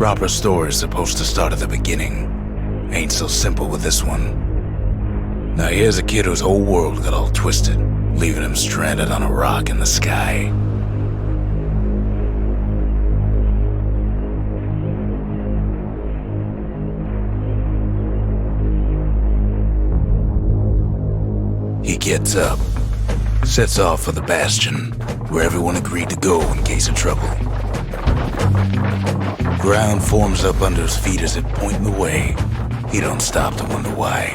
Proper story's supposed to start at the beginning. Ain't so simple with this one. Now here's a kid whose whole world got all twisted, leaving him stranded on a rock in the sky. He gets up, sets off for the Bastion, where everyone agreed to go in case of trouble. Ground forms up under his feet as it pointing the way. He don't stop to wonder why.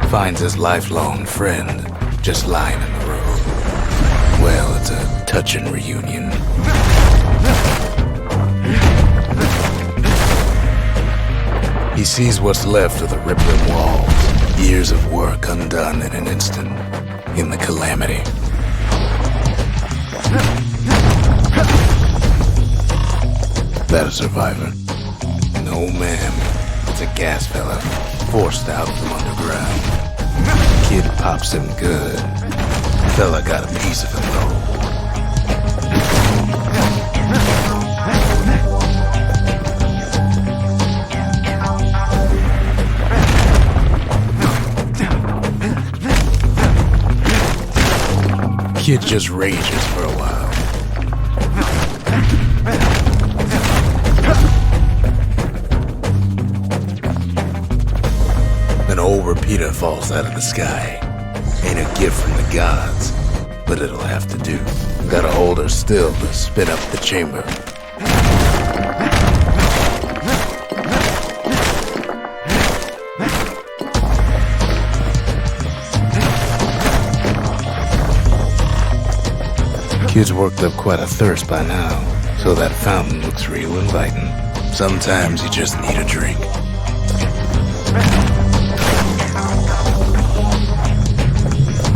Finds his lifelong friend just lying in the road. Well, it's a touching reunion. He sees what's left of the rippling walls, years of work undone in an instant, in the Calamity. That a survivor? No, ma'am. It's a gas fella, forced out from underground. Kid pops him good. Fella got a piece of him, though. Kid just rages for a while. An old repeater falls out of the sky. Ain't a gift from the gods, but it'll have to do. Gotta hold her still to spin up the chamber. Kid's worked up quite a thirst by now, so that fountain looks real inviting. Sometimes you just need a drink.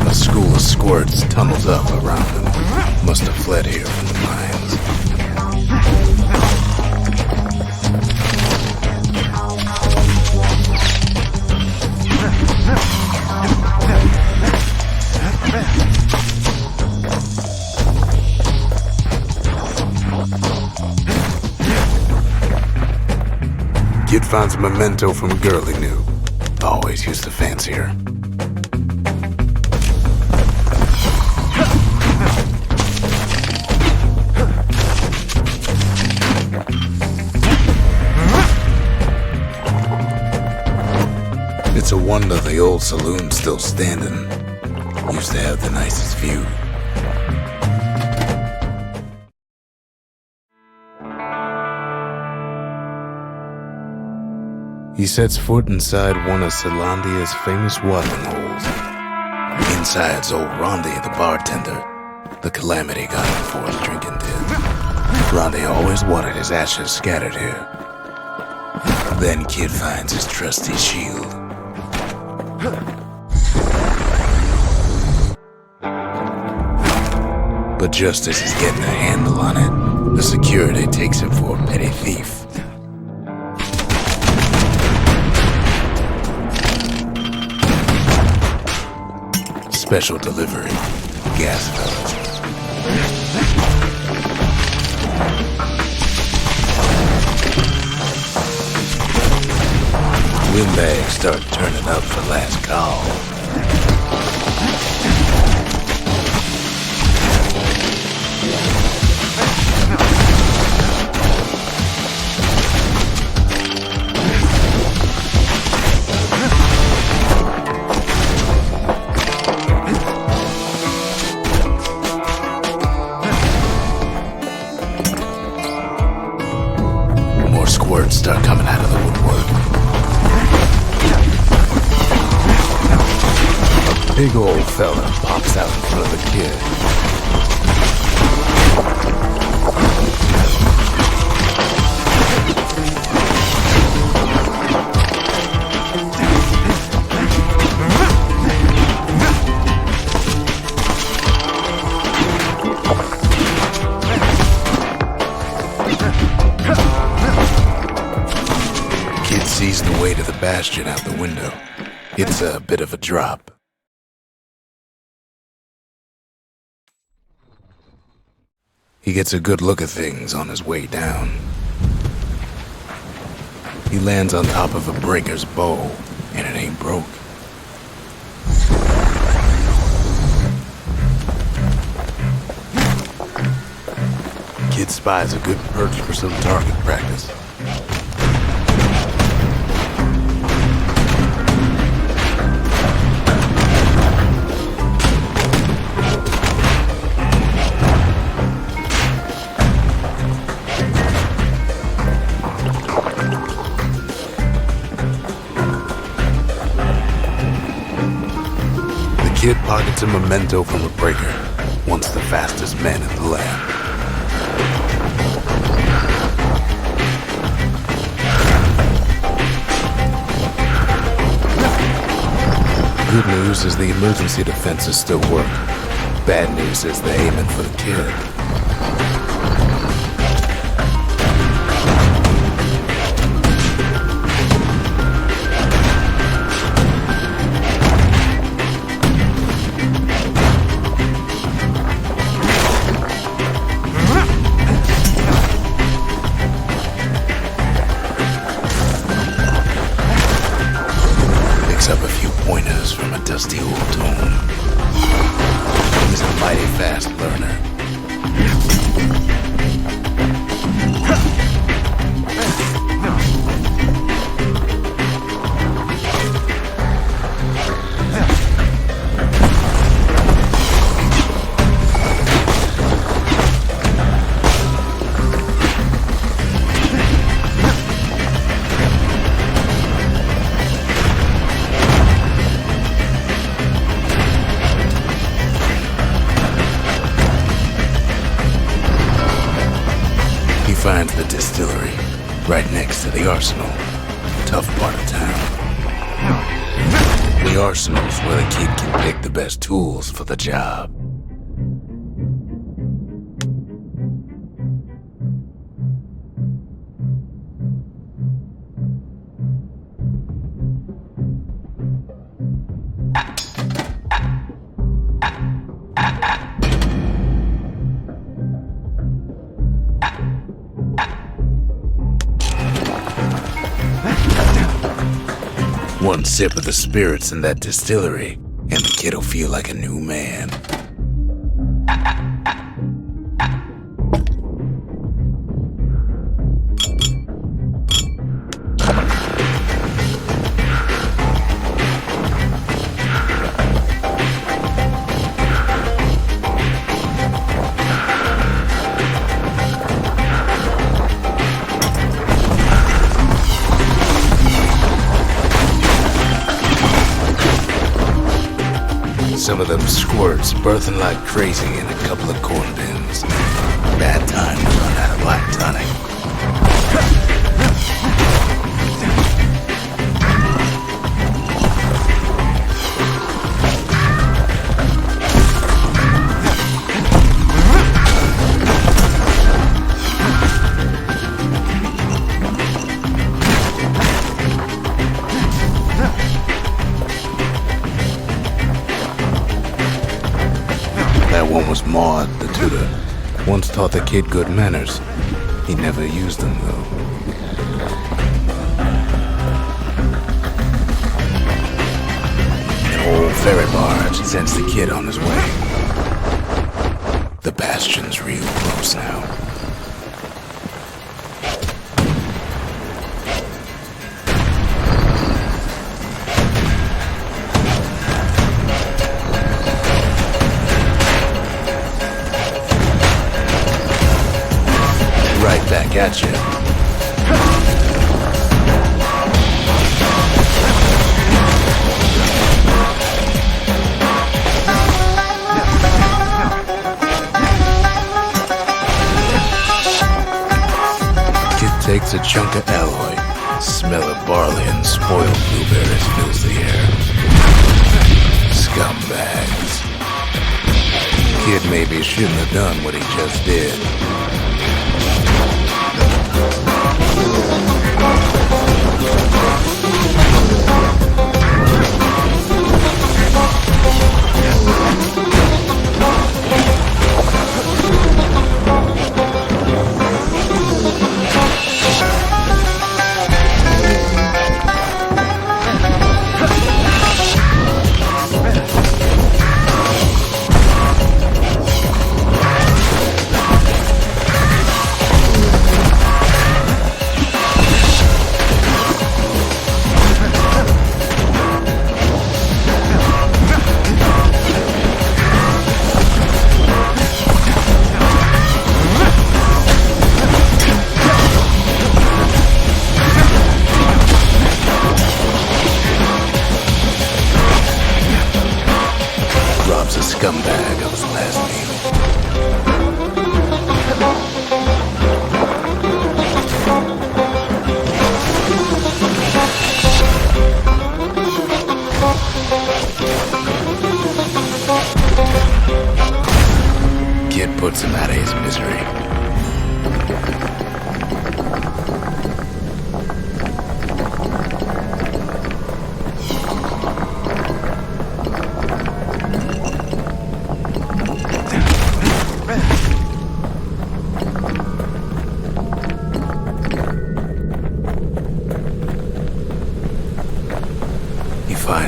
A school of squirts tunnels up around him. Must have fled here from the mines. Kid finds a memento from a girl he knew. Always used to fancy her. It's a wonder the old saloon's still standing. Used to have the nicest view. He sets foot inside one of Celandia's famous watering holes. Inside's old Rondi, the bartender. The Calamity got him for his drinking did. Rondi always wanted his ashes scattered here. Then Kid finds his trusty shield. But just as he's getting a handle on it, the security takes him for a petty thief. Special delivery, gas fellas. Windbags start turning up for last call. Squirts start coming out of the woodwork. A big old fella pops out in front of the kid. Sees the way to the Bastion out the window. It's a bit of a drop. He gets a good look at things on his way down. He lands on top of a breaker's bow, and it ain't broke. Kid spies a good perch for some target practice. The kid pockets a memento from a breaker, once the fastest man in the land. Good news is the emergency defenses still work. Bad news is they're aiming for the kid. Up a few pointers from a dusty old tome. He's a mighty fast learner. Finds the distillery, right next to the arsenal. Tough part of town. The arsenal's where the kid can pick the best tools for the job. One sip of the spirits in that distillery, and the kid'll feel like a new man. Some of them squirts birthing like crazy in a couple of corn bins. Bad time to run out of black tonic. That one was Maud, the tutor. Once taught the kid good manners. He never used them, though. An old ferry barge sends the kid on his way. The Bastion's real close now. Right back at you. Kid takes a chunk of alloy. Smell of barley and spoiled blueberries fills the air. Scumbags. Kid maybe shouldn't have done what he just did.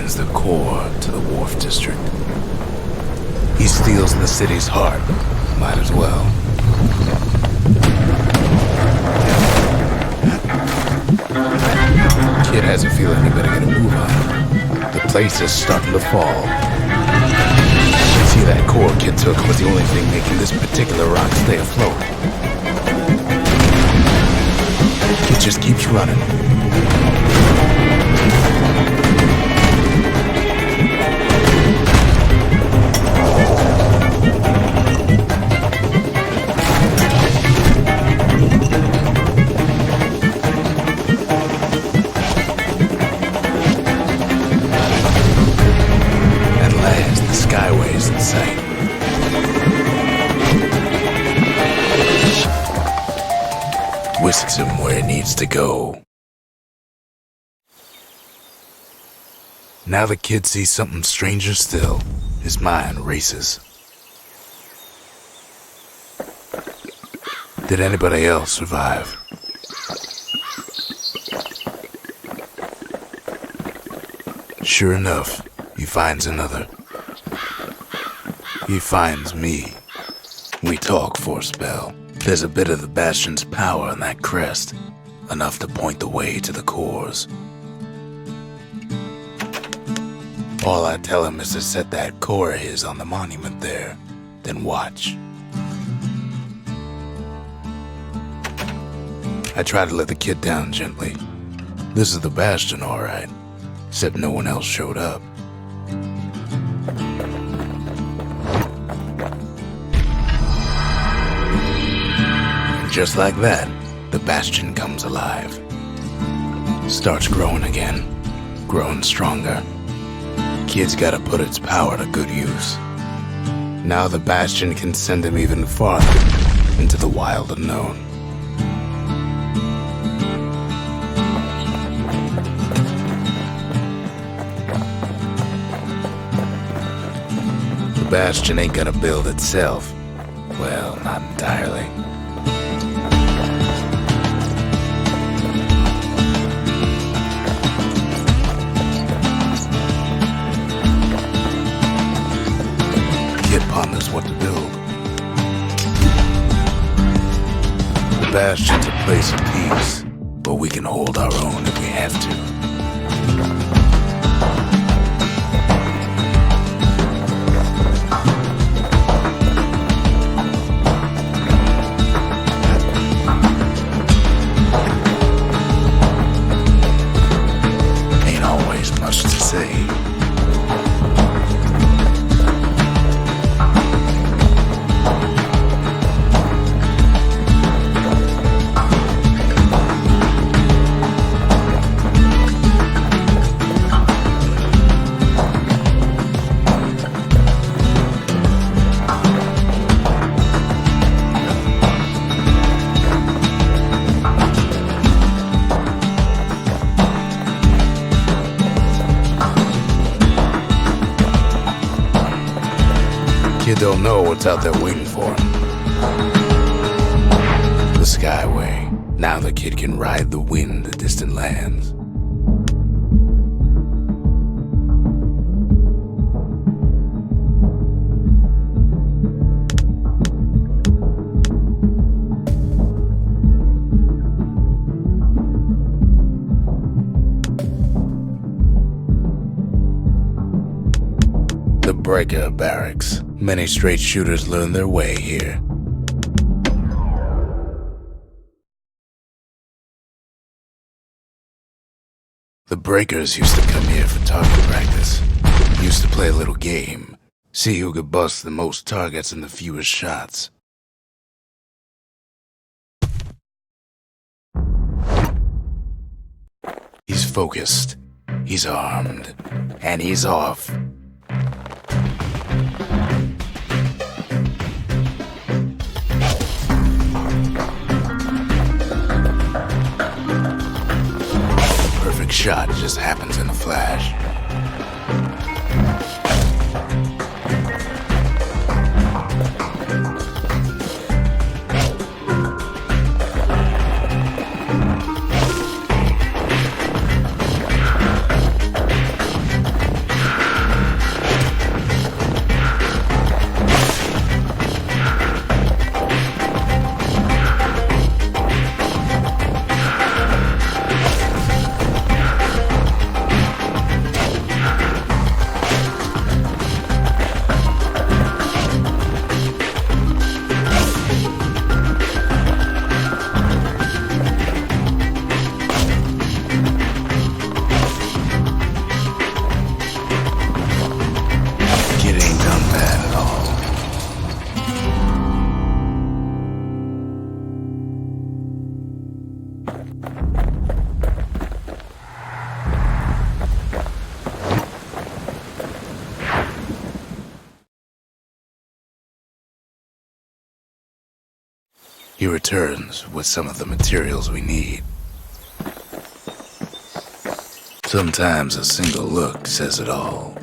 finds the core to the Wharf District. He steals the city's heart. Might as well. Kid has a feeling he better get a move on. The place is starting to fall. See, that core Kid took was the only thing making this particular rock stay afloat. Kid just keeps running. Skyway's in sight. Whisks him where he needs to go. Now the kid sees something stranger still. His mind races. Did anybody else survive? Sure enough, he finds another. He finds me. We talk for a spell. There's a bit of the Bastion's power in that crest, enough to point the way to the cores. All I tell him is to set that core of his on the monument there, then watch. I try to let the kid down gently. This is the Bastion, all right, except no one else showed up. Just like that, the Bastion comes alive. Starts growing again, growing stronger. Kid's gotta put its power to good use. Now the Bastion can send him even farther into the wild unknown. The Bastion ain't gonna build itself. Well, not entirely. Ponders what to build. The Bastion's a place of peace, but we can hold our own if we have to. Ain't always much to say. Kid don't know what's out there waiting for him. The Skyway. Now the kid can ride the wind to distant lands. The Breaker Barracks. Many straight shooters learn their way here. The Breakers used to come here for target practice. Used to play a little game. See who could bust the most targets and the fewest shots. He's focused. He's armed. And he's off. Shot just happens in a flash. He returns with some of the materials we need. Sometimes a single look says it all.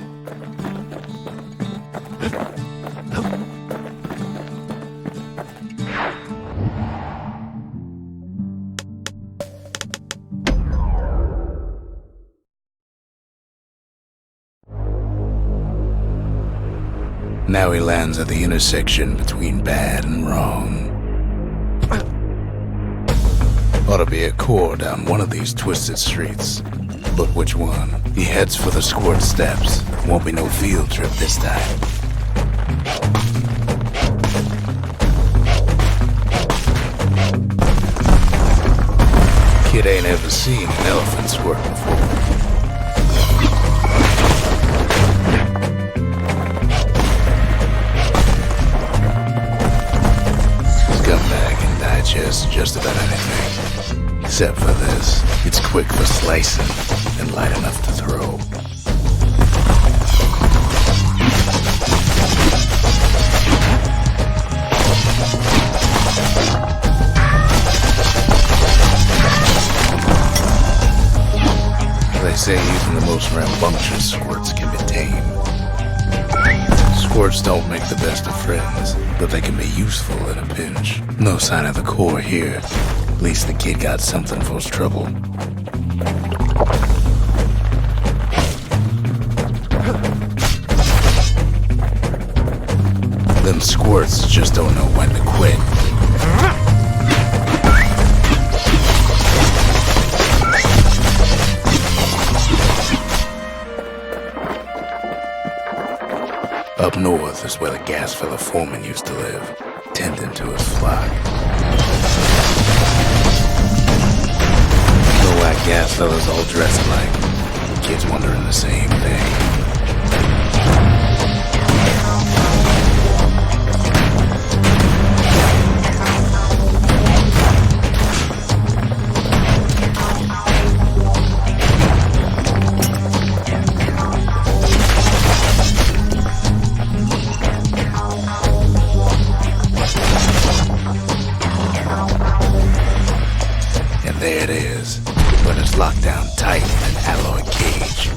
Now he lands at the intersection between bad and wrong. Ought to be a core down one of these twisted streets. But which one? He heads for the squirt steps. Won't be no field trip this time. Kid ain't ever seen an elephant squirt before. Scumbag can digest just about anything. Except for this. It's quick for slicing and light enough to throw. They say even the most rambunctious squirts can be tamed. Squirts don't make the best of friends, but they can be useful in a pinch. No sign of the core here. At least the kid got something for his trouble. Them squirts just don't know when to quit. Up north is where the gas fella foreman used to live, tending to his flock. No white gas fellas all dressed alike. Kids wondering the same thing. There it is, but it's locked down tight in an alloy cage.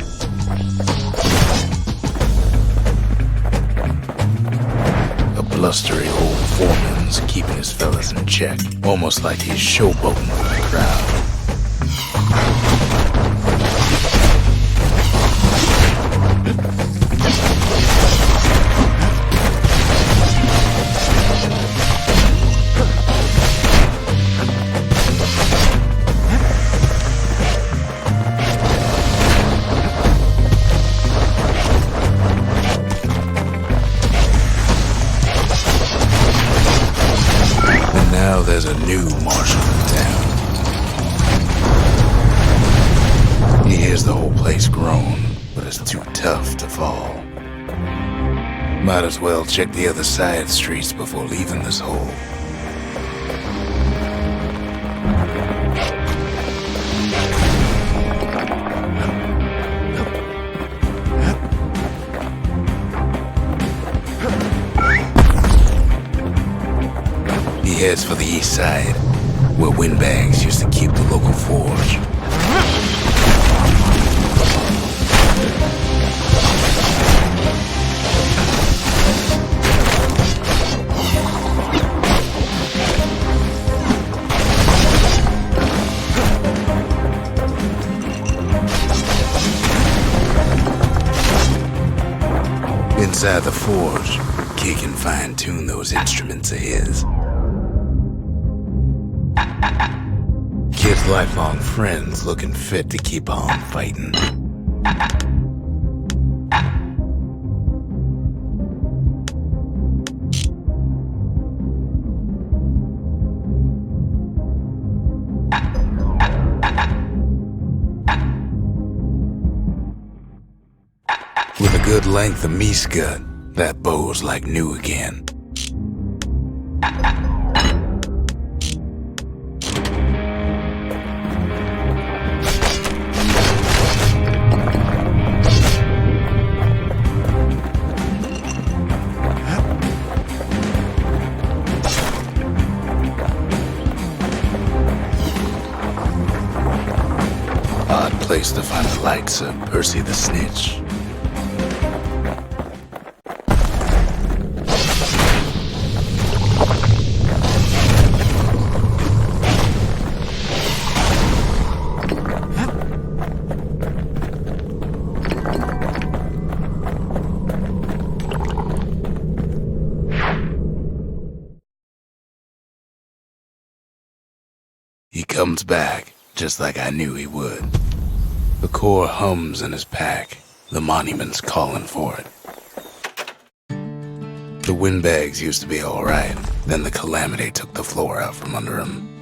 A blustery old foreman's keeping his fellas in check, almost like he's showboating with the crowd. Now there's a new marshal in town. He hears the whole place groan, but it's too tough to fall. Might as well check the other side streets before leaving this hole. He heads for the east side, where windbags used to keep the local forge. Inside the forge, Kid can fine-tune those instruments of his. Kid's lifelong friends looking fit to keep on fighting. With a good length of Miska, that bow's like new again. place to find the likes of Percy the Snitch. He comes back, just like I knew he would. The core hums in his pack, the monument's calling for it. The windbags used to be alright, then the Calamity took the floor out from under him.